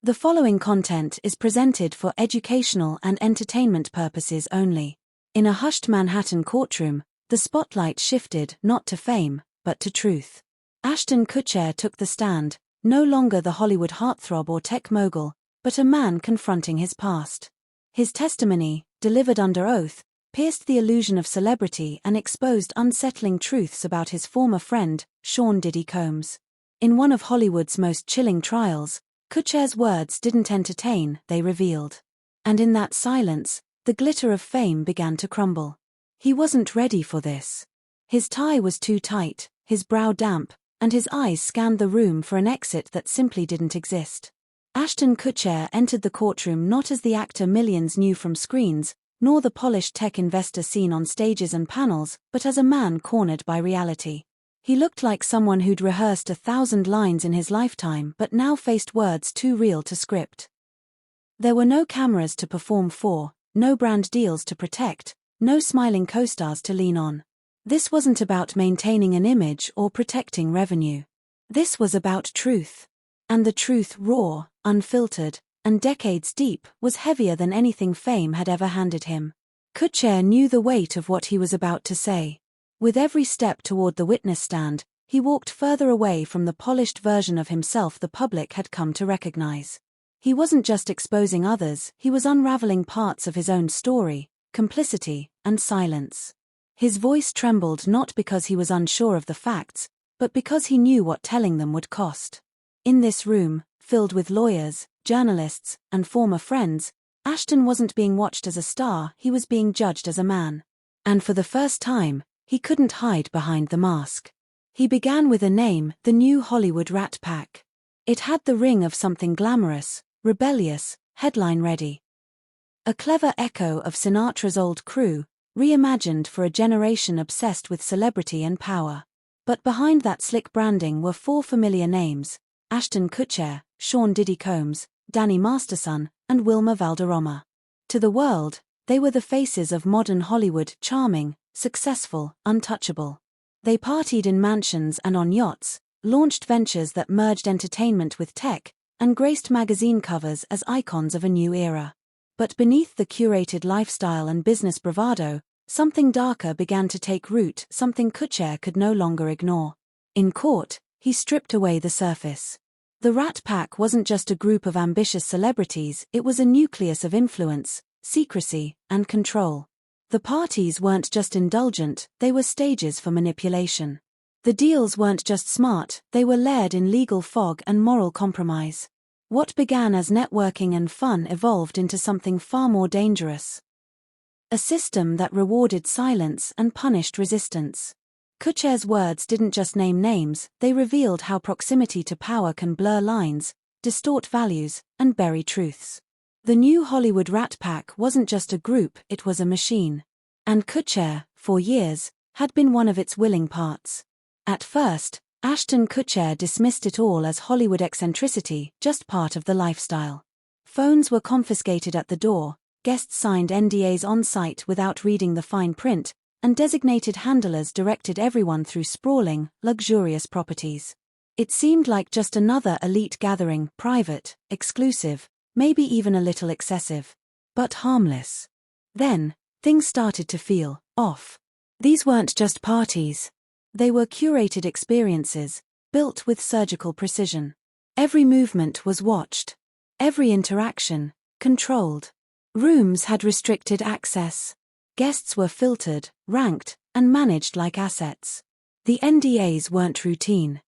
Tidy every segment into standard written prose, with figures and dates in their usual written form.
The following content is presented for educational and entertainment purposes only. In a hushed Manhattan courtroom, the spotlight shifted not to fame, but to truth. Ashton Kutcher took the stand, no longer the Hollywood heartthrob or tech mogul, but a man confronting his past. His testimony, delivered under oath, pierced the illusion of celebrity and exposed unsettling truths about his former friend, Sean Diddy Combs. In one of Hollywood's most chilling trials, Kutcher's words didn't entertain, they revealed. And in that silence, the glitter of fame began to crumble. He wasn't ready for this. His tie was too tight, his brow damp, and his eyes scanned the room for an exit that simply didn't exist. Ashton Kutcher entered the courtroom not as the actor millions knew from screens, nor the polished tech investor seen on stages and panels, but as a man cornered by reality. He looked like someone who'd rehearsed 1,000 lines in his lifetime but now faced words too real to script. There were no cameras to perform for, no brand deals to protect, no smiling co-stars to lean on. This wasn't about maintaining an image or protecting revenue. This was about truth. And the truth, raw, unfiltered, and decades deep, was heavier than anything fame had ever handed him. Kutcher knew the weight of what he was about to say. With every step toward the witness stand, he walked further away from the polished version of himself the public had come to recognize. He wasn't just exposing others, he was unraveling parts of his own story, complicity, and silence. His voice trembled not because he was unsure of the facts, but because he knew what telling them would cost. In this room, filled with lawyers, journalists, and former friends, Ashton wasn't being watched as a star, he was being judged as a man. And for the first time, he couldn't hide behind the mask. He began with a name, the new Hollywood Rat Pack. It had the ring of something glamorous, rebellious, headline-ready. A clever echo of Sinatra's old crew, reimagined for a generation obsessed with celebrity and power. But behind that slick branding were four familiar names: Ashton Kutcher, Sean Diddy Combs, Danny Masterson, and Wilmer Valderrama. To the world, they were the faces of modern Hollywood, charming, successful, untouchable. They partied in mansions and on yachts, launched ventures that merged entertainment with tech, and graced magazine covers as icons of a new era. But beneath the curated lifestyle and business bravado, something darker began to take root, something Kutcher could no longer ignore. In court, he stripped away the surface. The Rat Pack wasn't just a group of ambitious celebrities, it was a nucleus of influence, secrecy, and control. The parties weren't just indulgent, they were stages for manipulation. The deals weren't just smart, they were layered in legal fog and moral compromise. What began as networking and fun evolved into something far more dangerous. A system that rewarded silence and punished resistance. Kutcher's words didn't just name names, they revealed how proximity to power can blur lines, distort values, and bury truths. The new Hollywood Rat Pack wasn't just a group, it was a machine. And Kutcher, for years, had been one of its willing parts. At first, Ashton Kutcher dismissed it all as Hollywood eccentricity, just part of the lifestyle. Phones were confiscated at the door, guests signed NDAs on site without reading the fine print, and designated handlers directed everyone through sprawling, luxurious properties. It seemed like just another elite gathering, private, exclusive, maybe even a little excessive. But harmless. Then, things started to feel off. These weren't just parties. They were curated experiences, built with surgical precision. Every movement was watched. Every interaction, controlled. Rooms had restricted access. Guests were filtered, ranked, and managed like assets. The NDAs weren't routine.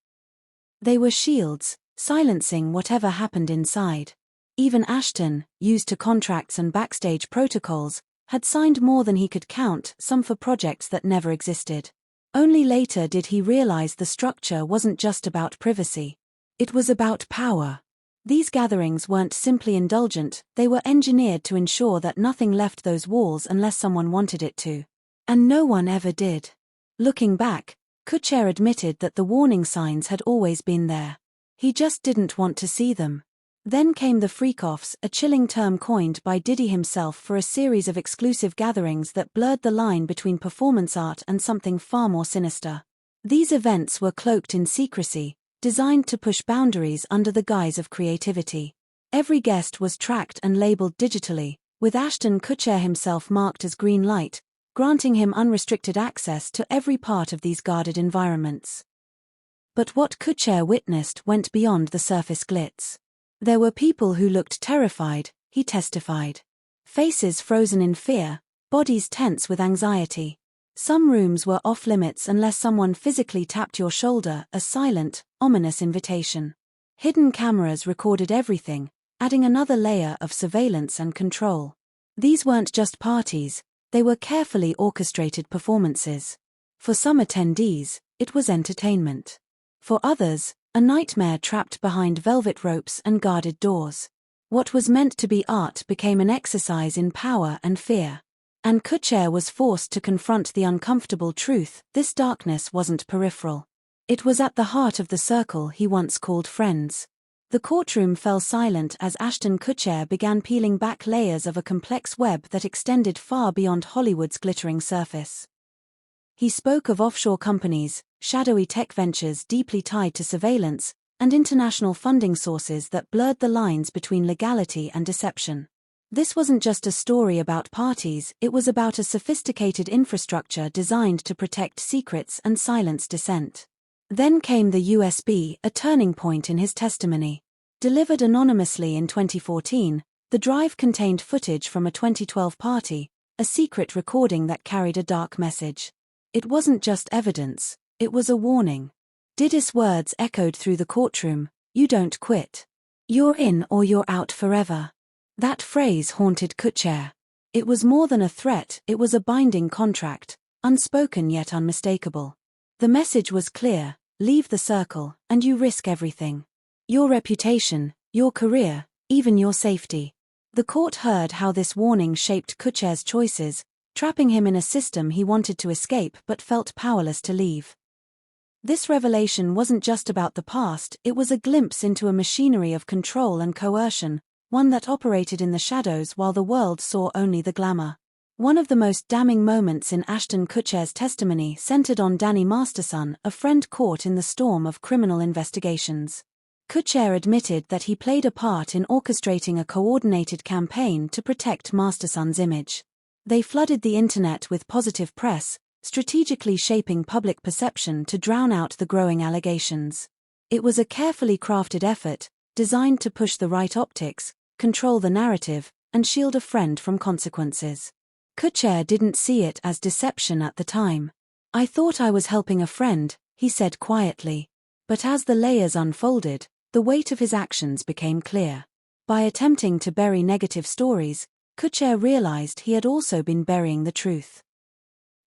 They were shields, silencing whatever happened inside. Even Ashton, used to contracts and backstage protocols, had signed more than he could count, some for projects that never existed. Only later did he realize the structure wasn't just about privacy. It was about power. These gatherings weren't simply indulgent, they were engineered to ensure that nothing left those walls unless someone wanted it to. And no one ever did. Looking back, Kutcher admitted that the warning signs had always been there. He just didn't want to see them. Then came the freak-offs, a chilling term coined by Diddy himself for a series of exclusive gatherings that blurred the line between performance art and something far more sinister. These events were cloaked in secrecy, designed to push boundaries under the guise of creativity. Every guest was tracked and labeled digitally, with Ashton Kutcher himself marked as green light, granting him unrestricted access to every part of these guarded environments. But what Kutcher witnessed went beyond the surface glitz. There were people who looked terrified, he testified. Faces frozen in fear, bodies tense with anxiety. Some rooms were off-limits unless someone physically tapped your shoulder, a silent, ominous invitation. Hidden cameras recorded everything, adding another layer of surveillance and control. These weren't just parties, they were carefully orchestrated performances. For some attendees, it was entertainment. For others, a nightmare trapped behind velvet ropes and guarded doors. What was meant to be art became an exercise in power and fear. And Kutcher was forced to confront the uncomfortable truth: this darkness wasn't peripheral. It was at the heart of the circle he once called friends. The courtroom fell silent as Ashton Kutcher began peeling back layers of a complex web that extended far beyond Hollywood's glittering surface. He spoke of offshore companies, shadowy tech ventures deeply tied to surveillance, and international funding sources that blurred the lines between legality and deception. This wasn't just a story about parties, it was about a sophisticated infrastructure designed to protect secrets and silence dissent. Then came the USB, a turning point in his testimony. Delivered anonymously in 2014, the drive contained footage from a 2012 party, a secret recording that carried a dark message. It wasn't just evidence, it was a warning. Diddy's words echoed through the courtroom: "You don't quit. You're in or you're out forever." That phrase haunted Kutcher. It was more than a threat, it was a binding contract, unspoken yet unmistakable. The message was clear: leave the circle, and you risk everything. Your reputation, your career, even your safety. The court heard how this warning shaped Kutcher's choices, trapping him in a system he wanted to escape but felt powerless to leave. This revelation wasn't just about the past, it was a glimpse into a machinery of control and coercion, one that operated in the shadows while the world saw only the glamour. One of the most damning moments in Ashton Kutcher's testimony centered on Danny Masterson, a friend caught in the storm of criminal investigations. Kutcher admitted that he played a part in orchestrating a coordinated campaign to protect Masterson's image. They flooded the internet with positive press, strategically shaping public perception to drown out the growing allegations. It was a carefully crafted effort, designed to push the right optics, control the narrative, and shield a friend from consequences. Kutcher didn't see it as deception at the time. "I thought I was helping a friend," he said quietly. But as the layers unfolded, the weight of his actions became clear. By attempting to bury negative stories, Kutcher realized he had also been burying the truth.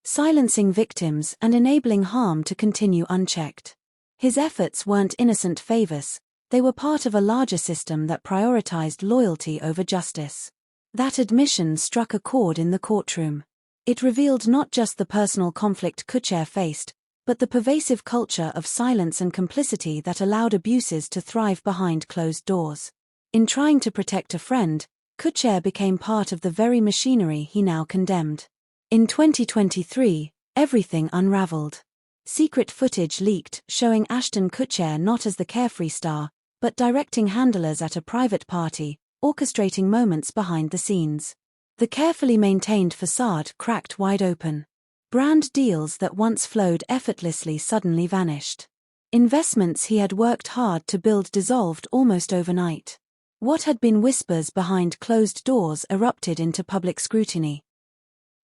Silencing victims and enabling harm to continue unchecked. His efforts weren't innocent favors, they were part of a larger system that prioritized loyalty over justice. That admission struck a chord in the courtroom. It revealed not just the personal conflict Kutcher faced, but the pervasive culture of silence and complicity that allowed abuses to thrive behind closed doors. In trying to protect a friend, Kutcher became part of the very machinery he now condemned. In 2023, everything unraveled. Secret footage leaked showing Ashton Kutcher not as the carefree star, but directing handlers at a private party, orchestrating moments behind the scenes. The carefully maintained facade cracked wide open. Brand deals that once flowed effortlessly suddenly vanished. Investments he had worked hard to build dissolved almost overnight. What had been whispers behind closed doors erupted into public scrutiny.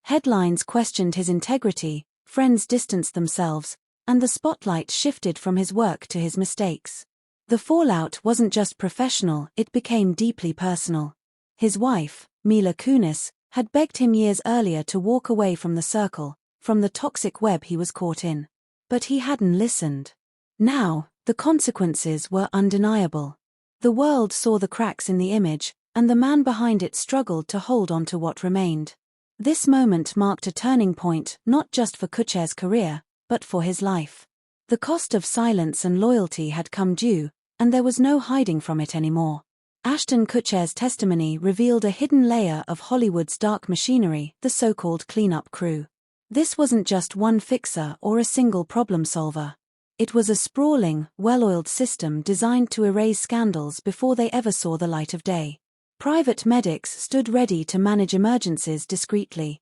Headlines questioned his integrity, friends distanced themselves, and the spotlight shifted from his work to his mistakes. The fallout wasn't just professional, it became deeply personal. His wife, Mila Kunis, had begged him years earlier to walk away from the circle, from the toxic web he was caught in. But he hadn't listened. Now, the consequences were undeniable. The world saw the cracks in the image, and the man behind it struggled to hold on to what remained. This moment marked a turning point not just for Kutcher's career, but for his life. The cost of silence and loyalty had come due, and there was no hiding from it anymore. Ashton Kutcher's testimony revealed a hidden layer of Hollywood's dark machinery, the so-called cleanup crew. This wasn't just one fixer or a single problem solver. It was a sprawling, well-oiled system designed to erase scandals before they ever saw the light of day. Private medics stood ready to manage emergencies discreetly.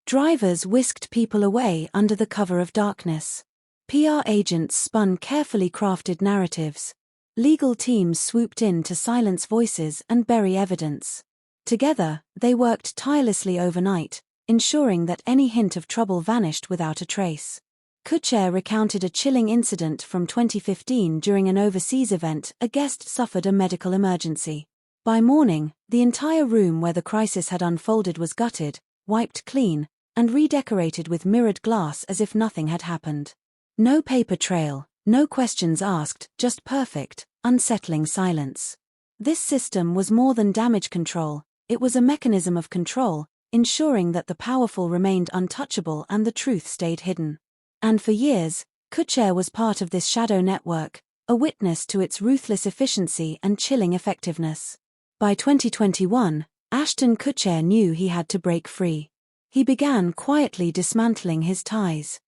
Drivers whisked people away under the cover of darkness. PR agents spun carefully crafted narratives. Legal teams swooped in to silence voices and bury evidence. Together, they worked tirelessly overnight, ensuring that any hint of trouble vanished without a trace. Kutcher recounted a chilling incident from 2015 during an overseas event. A guest suffered a medical emergency. By morning, the entire room where the crisis had unfolded was gutted, wiped clean, and redecorated with mirrored glass as if nothing had happened. No paper trail, no questions asked, just perfect, unsettling silence. This system was more than damage control, it was a mechanism of control, ensuring that the powerful remained untouchable and the truth stayed hidden. And for years, Kutcher was part of this shadow network, a witness to its ruthless efficiency and chilling effectiveness. By 2021, Ashton Kutcher knew he had to break free. He began quietly dismantling his ties.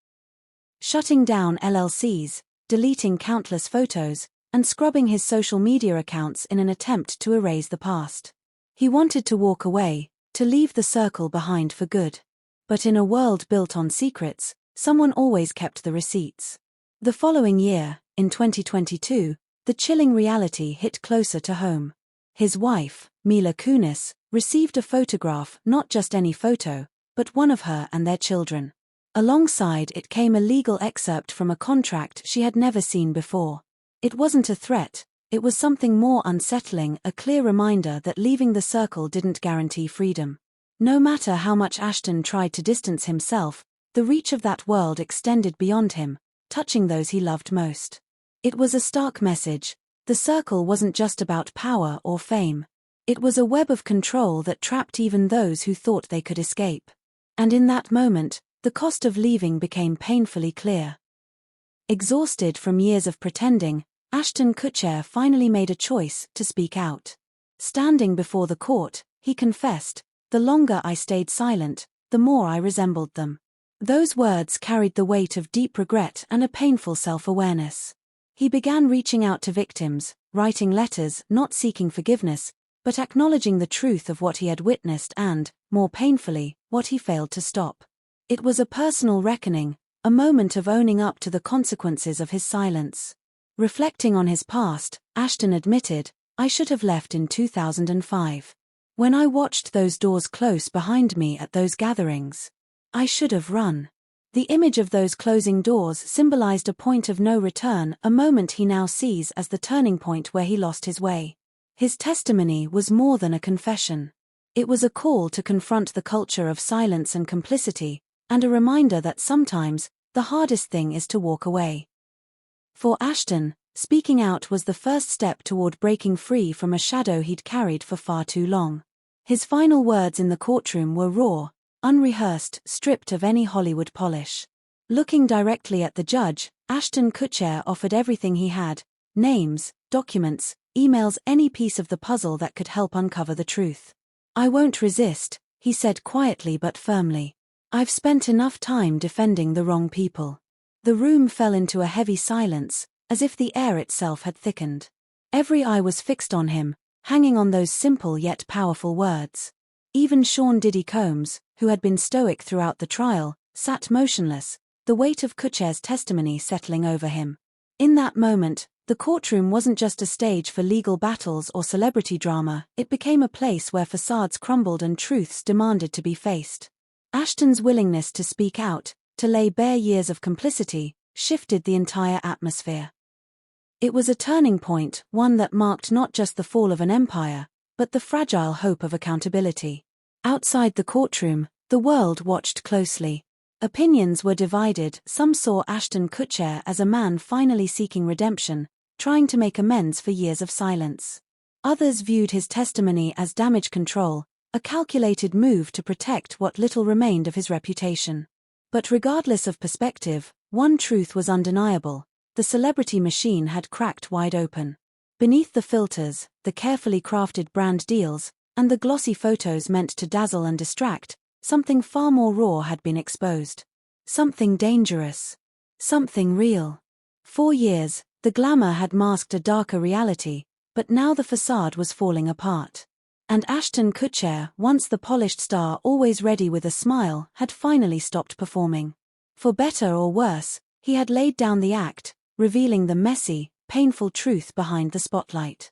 Shutting down LLCs, deleting countless photos, and scrubbing his social media accounts in an attempt to erase the past. He wanted to walk away, to leave the circle behind for good. But in a world built on secrets, someone always kept the receipts. The following year, in 2022, the chilling reality hit closer to home. His wife, Mila Kunis, received a photograph, not just any photo, but one of her and their children. Alongside it came a legal excerpt from a contract she had never seen before. It wasn't a threat, it was something more unsettling, a clear reminder that leaving the circle didn't guarantee freedom. No matter how much Ashton tried to distance himself, the reach of that world extended beyond him, touching those he loved most. It was a stark message. The circle wasn't just about power or fame. It was a web of control that trapped even those who thought they could escape. And in that moment, the cost of leaving became painfully clear. Exhausted from years of pretending, Ashton Kutcher finally made a choice to speak out. Standing before the court, he confessed, "The longer I stayed silent, the more I resembled them." Those words carried the weight of deep regret and a painful self-awareness. He began reaching out to victims, writing letters, not seeking forgiveness, but acknowledging the truth of what he had witnessed and, more painfully, what he failed to stop. It was a personal reckoning, a moment of owning up to the consequences of his silence. Reflecting on his past, Ashton admitted, "I should have left in 2005. When I watched those doors close behind me at those gatherings, I should have run." The image of those closing doors symbolized a point of no return, a moment he now sees as the turning point where he lost his way. His testimony was more than a confession. It was a call to confront the culture of silence and complicity, and a reminder that sometimes, the hardest thing is to walk away. For Ashton, speaking out was the first step toward breaking free from a shadow he'd carried for far too long. His final words in the courtroom were raw, unrehearsed, stripped of any Hollywood polish. Looking directly at the judge, Ashton Kutcher offered everything he had: names, documents, emails, any piece of the puzzle that could help uncover the truth. "I won't resist," he said quietly but firmly. "I've spent enough time defending the wrong people." The room fell into a heavy silence, as if the air itself had thickened. Every eye was fixed on him, hanging on those simple yet powerful words. Even Sean "Diddy" Combs, who had been stoic throughout the trial, sat motionless, the weight of Kutcher's testimony settling over him. In that moment, the courtroom wasn't just a stage for legal battles or celebrity drama, it became a place where facades crumbled and truths demanded to be faced. Ashton's willingness to speak out, to lay bare years of complicity, shifted the entire atmosphere. It was a turning point, one that marked not just the fall of an empire, but the fragile hope of accountability. Outside the courtroom, the world watched closely. Opinions were divided. Some saw Ashton Kutcher as a man finally seeking redemption, trying to make amends for years of silence. Others viewed his testimony as damage control, a calculated move to protect what little remained of his reputation. But regardless of perspective, one truth was undeniable: the celebrity machine had cracked wide open. Beneath the filters, the carefully crafted brand deals, and the glossy photos meant to dazzle and distract, something far more raw had been exposed. Something dangerous. Something real. 4 years, the glamour had masked a darker reality, but now the facade was falling apart. And Ashton Kutcher, once the polished star always ready with a smile, had finally stopped performing. For better or worse, he had laid down the act, revealing the messy, painful truth behind the spotlight.